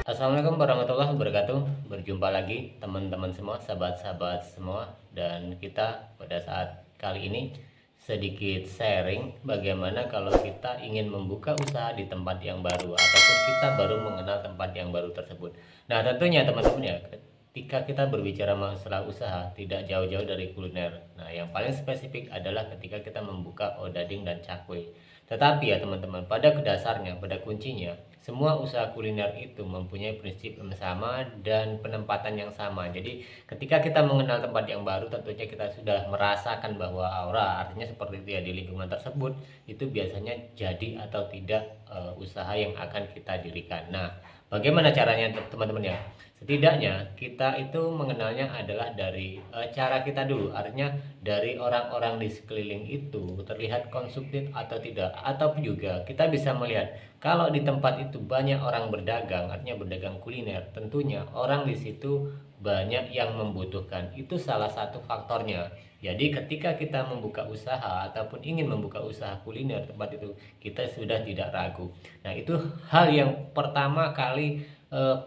Assalamualaikum warahmatullahi wabarakatuh. Berjumpa lagi teman-teman semua, sahabat-sahabat semua. Dan kita pada saat kali ini sedikit sharing bagaimana kalau kita ingin membuka usaha di tempat yang baru ataupun kita baru mengenal tempat yang baru tersebut. Nah, tentunya teman-teman ya, ketika kita berbicara masalah usaha tidak jauh-jauh dari kuliner. Nah, yang paling spesifik adalah ketika kita membuka odading dan cakwe. Tetapi ya teman-teman, pada dasarnya, pada kuncinya, semua usaha kuliner itu mempunyai prinsip yang sama dan penempatan yang sama. Jadi ketika kita mengenal tempat yang baru, tentunya kita sudah merasakan bahwa aura, artinya seperti itu ya, di lingkungan tersebut itu biasanya jadi atau tidak usaha yang akan kita dirikan. Nah, bagaimana caranya teman-teman ya? Setidaknya kita itu mengenalnya adalah dari cara kita dulu, artinya dari orang-orang di sekeliling itu terlihat konsumtif atau tidak, atau juga kita bisa melihat kalau di tempat itu banyak orang berdagang, artinya berdagang kuliner, tentunya orang di situ banyak yang membutuhkan. Itu salah satu faktornya. Jadi ketika kita membuka usaha ataupun ingin membuka usaha kuliner tempat itu, kita sudah tidak ragu. Nah, itu hal yang pertama kali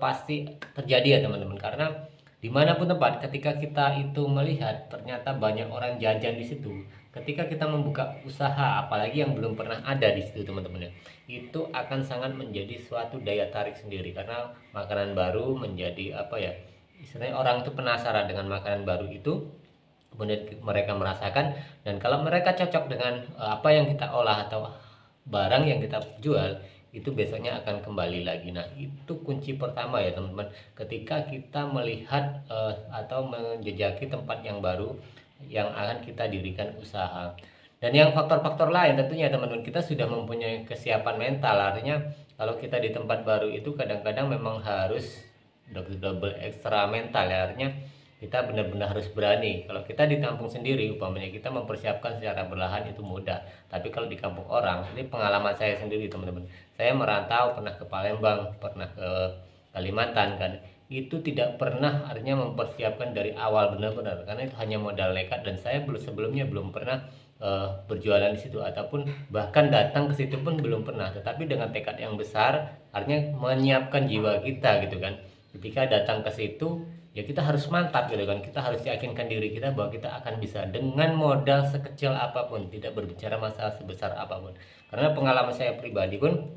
pasti terjadi ya teman-teman, karena dimanapun tempat ketika kita itu melihat ternyata banyak orang jajan di situ, ketika kita membuka usaha apalagi yang belum pernah ada di situ teman-teman ya, itu akan sangat menjadi suatu daya tarik sendiri, karena makanan baru menjadi apa ya, istilahnya orang itu penasaran dengan makanan baru itu, kemudian mereka merasakan, dan kalau mereka cocok dengan apa yang kita olah atau barang yang kita jual, itu besoknya akan kembali lagi. Nah, itu kunci pertama ya teman-teman, ketika kita melihat atau menjejaki tempat yang baru yang akan kita dirikan usaha. Dan yang faktor-faktor lain tentunya teman-teman, kita sudah mempunyai kesiapan mental, artinya kalau kita di tempat baru itu kadang-kadang memang harus double ekstra mental ya, artinya kita benar-benar harus berani. Kalau kita di kampung sendiri umpamanya kita mempersiapkan secara berlahan itu mudah, tapi kalau di kampung orang, ini pengalaman saya sendiri teman-teman, saya merantau pernah ke Palembang, pernah ke Kalimantan kan, itu tidak pernah artinya mempersiapkan dari awal benar-benar, karena itu hanya modal nekat, dan saya belum sebelumnya belum pernah berjualan di situ ataupun bahkan datang ke situ pun belum pernah. Tetapi dengan tekad yang besar, artinya menyiapkan jiwa kita gitu kan, ketika datang ke situ ya kita harus mantap gitu kan, kita harus yakinkan diri kita bahwa kita akan bisa dengan modal sekecil apapun, tidak berbicara masalah sebesar apapun. Karena pengalaman saya pribadi pun,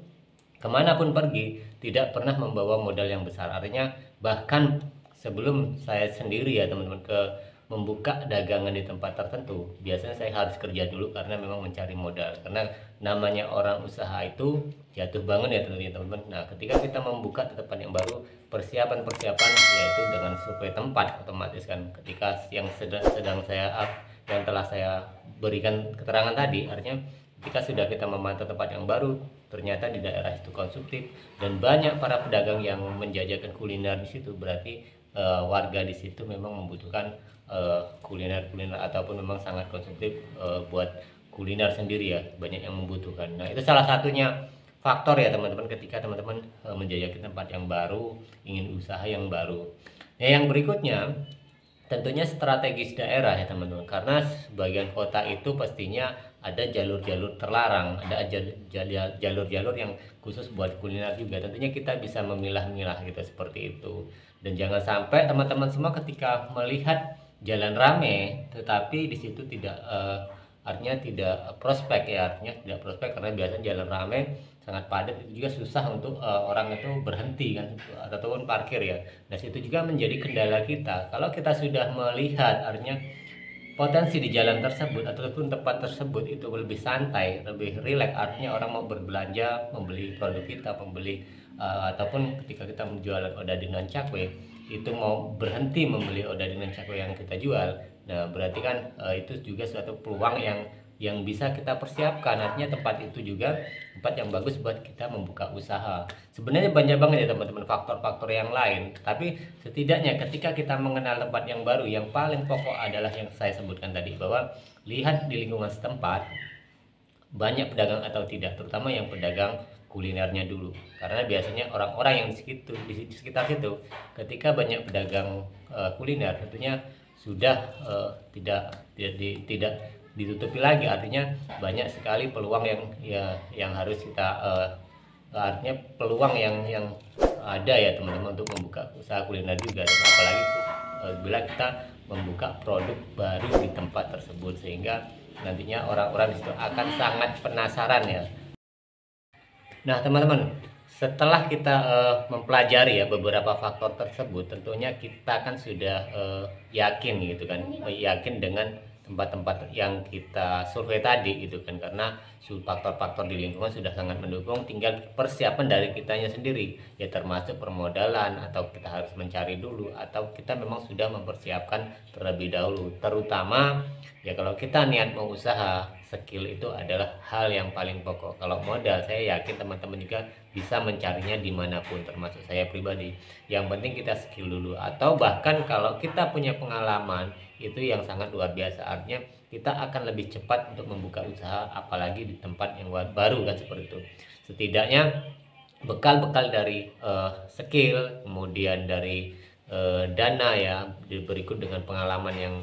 kemanapun pergi tidak pernah membawa modal yang besar, artinya bahkan sebelum saya sendiri ya teman-teman ke membuka dagangan di tempat tertentu, biasanya saya harus kerja dulu karena memang mencari modal, karena namanya orang usaha itu jatuh bangun ya tentunya teman-teman. Nah, ketika kita membuka di tempat yang baru, persiapan-persiapan yaitu dengan survei tempat otomatis kan, ketika yang sedang saya yang telah saya berikan keterangan tadi, artinya ketika sudah kita memantau tempat yang baru, ternyata di daerah itu konsumtif dan banyak para pedagang yang menjajakan kuliner di situ, berarti warga di situ memang membutuhkan kuliner-kuliner ataupun memang sangat konsumtif buat kuliner sendiri ya, banyak yang membutuhkan. Nah, itu salah satunya faktor ya teman-teman, ketika teman-teman menjajaki tempat yang baru, ingin usaha yang baru. Nah, yang berikutnya tentunya strategis daerah ya teman-teman, karena sebagian kota itu pastinya ada jalur-jalur terlarang, ada jalur-jalur yang khusus buat kuliner juga. Tentunya kita bisa memilah-milah gitu, seperti itu. Dan jangan sampai teman-teman semua ketika melihat jalan rame tetapi di situ tidak artinya tidak prospek ya, artinya tidak prospek karena biasanya jalan rame sangat padat, itu juga susah untuk orang itu berhenti kan ataupun parkir ya. Nah, itu juga menjadi kendala kita. Kalau kita sudah melihat artinya potensi di jalan tersebut ataupun tempat tersebut itu lebih santai, lebih rileks, artinya orang mau berbelanja, membeli produk kita, membeli ataupun ketika kita menjual odading dan cakwe, itu mau berhenti membeli odading dan cakwe yang kita jual. Nah, berarti kan itu juga suatu peluang yang bisa kita persiapkan, artinya tempat itu juga tempat yang bagus buat kita membuka usaha. Sebenarnya banyak banget ya teman-teman faktor-faktor yang lain, tapi setidaknya ketika kita mengenal tempat yang baru, yang paling pokok adalah yang saya sebutkan tadi, bahwa lihat di lingkungan setempat banyak pedagang atau tidak, terutama yang pedagang kulinernya dulu, karena biasanya orang-orang yang di sekitar situ ketika banyak pedagang kuliner, tentunya sudah tidak ditutupi lagi, artinya banyak sekali peluang yang harus kita artinya peluang yang ada ya teman-teman untuk membuka usaha kuliner juga, dan apalagi bila kita membuka produk baru di tempat tersebut, sehingga nantinya orang-orang di situ akan sangat penasaran ya. Nah teman-teman, setelah kita mempelajari ya beberapa faktor tersebut, tentunya kita kan sudah yakin gitu kan, yakin dengan tempat-tempat yang kita survei tadi gitu kan, karena faktor-faktor di lingkungan sudah sangat mendukung, tinggal persiapan dari kitanya sendiri ya, termasuk permodalan, atau kita harus mencari dulu, atau kita memang sudah mempersiapkan terlebih dahulu. Terutama ya kalau kita niat mau usaha, skill itu adalah hal yang paling pokok. Kalau modal, saya yakin teman-teman juga bisa mencarinya dimanapun, termasuk saya pribadi. Yang penting kita skill dulu, atau bahkan kalau kita punya pengalaman itu yang sangat luar biasa, artinya kita akan lebih cepat untuk membuka usaha, apalagi di tempat yang baru kan, seperti itu. Setidaknya bekal-bekal dari skill, kemudian dari dana ya, berikut dengan pengalaman yang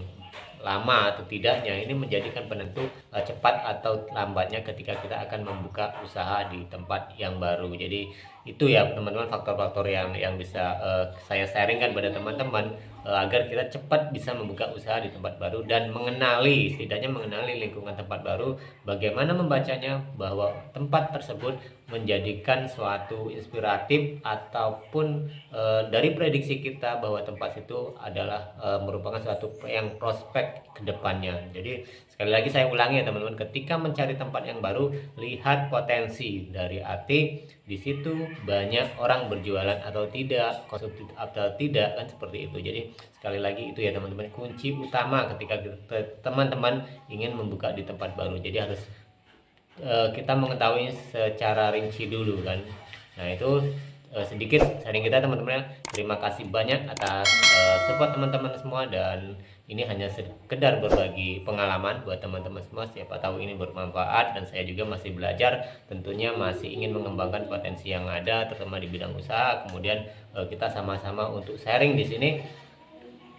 lama atau tidaknya, ini menjadikan penentu cepat atau lambatnya ketika kita akan membuka usaha di tempat yang baru. Jadi itu ya teman-teman, faktor-faktor yang bisa saya sharingkan pada teman-teman agar kita cepat bisa membuka usaha di tempat baru dan setidaknya mengenali lingkungan tempat baru, bagaimana membacanya, bahwa tempat tersebut menjadikan suatu inspiratif, ataupun dari prediksi kita bahwa tempat itu adalah merupakan suatu yang prospek kedepannya. Jadi sekali lagi saya ulangi ya teman-teman, ketika mencari tempat yang baru, lihat potensi dari arti di situ banyak orang berjualan atau tidak, konsumtif atau tidak kan, seperti itu. Jadi sekali lagi itu ya teman-teman, kunci utama ketika teman-teman ingin membuka di tempat baru. Jadi harus kita mengetahui secara rinci dulu kan. Nah itu sedikit sharing kita teman-teman. Terima kasih banyak atas support teman-teman semua, dan ini hanya sekedar berbagi pengalaman buat teman-teman semua. Siapa tahu ini bermanfaat, dan saya juga masih belajar, tentunya masih ingin mengembangkan potensi yang ada, terutama di bidang usaha. Kemudian kita sama-sama untuk sharing di sini.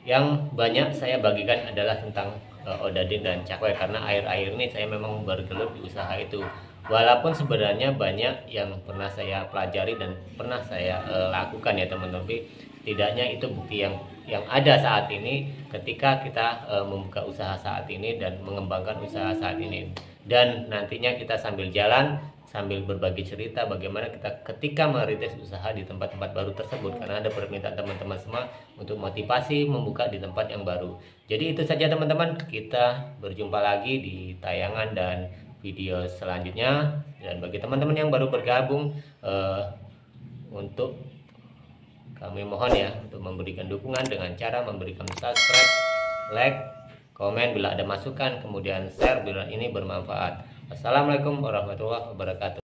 Yang banyak saya bagikan adalah tentang Odading dan Cakwe, karena akhir-akhir ini saya memang bergelut di usaha itu. Walaupun sebenarnya banyak yang pernah saya pelajari dan pernah saya lakukan ya teman-teman, tapi tidaknya itu bukti yang ada saat ini ketika kita membuka usaha saat ini dan mengembangkan usaha saat ini. Dan nantinya kita sambil jalan, sambil berbagi cerita bagaimana kita ketika merintis usaha di tempat-tempat baru tersebut, karena ada permintaan teman-teman semua untuk motivasi membuka di tempat yang baru. Jadi itu saja teman-teman, kita berjumpa lagi di tayangan dan video selanjutnya. Dan bagi teman-teman yang baru bergabung, untuk kami mohon ya untuk memberikan dukungan dengan cara memberikan subscribe, like, komen bila ada masukan, kemudian share bila ini bermanfaat. Assalamualaikum warahmatullahi wabarakatuh.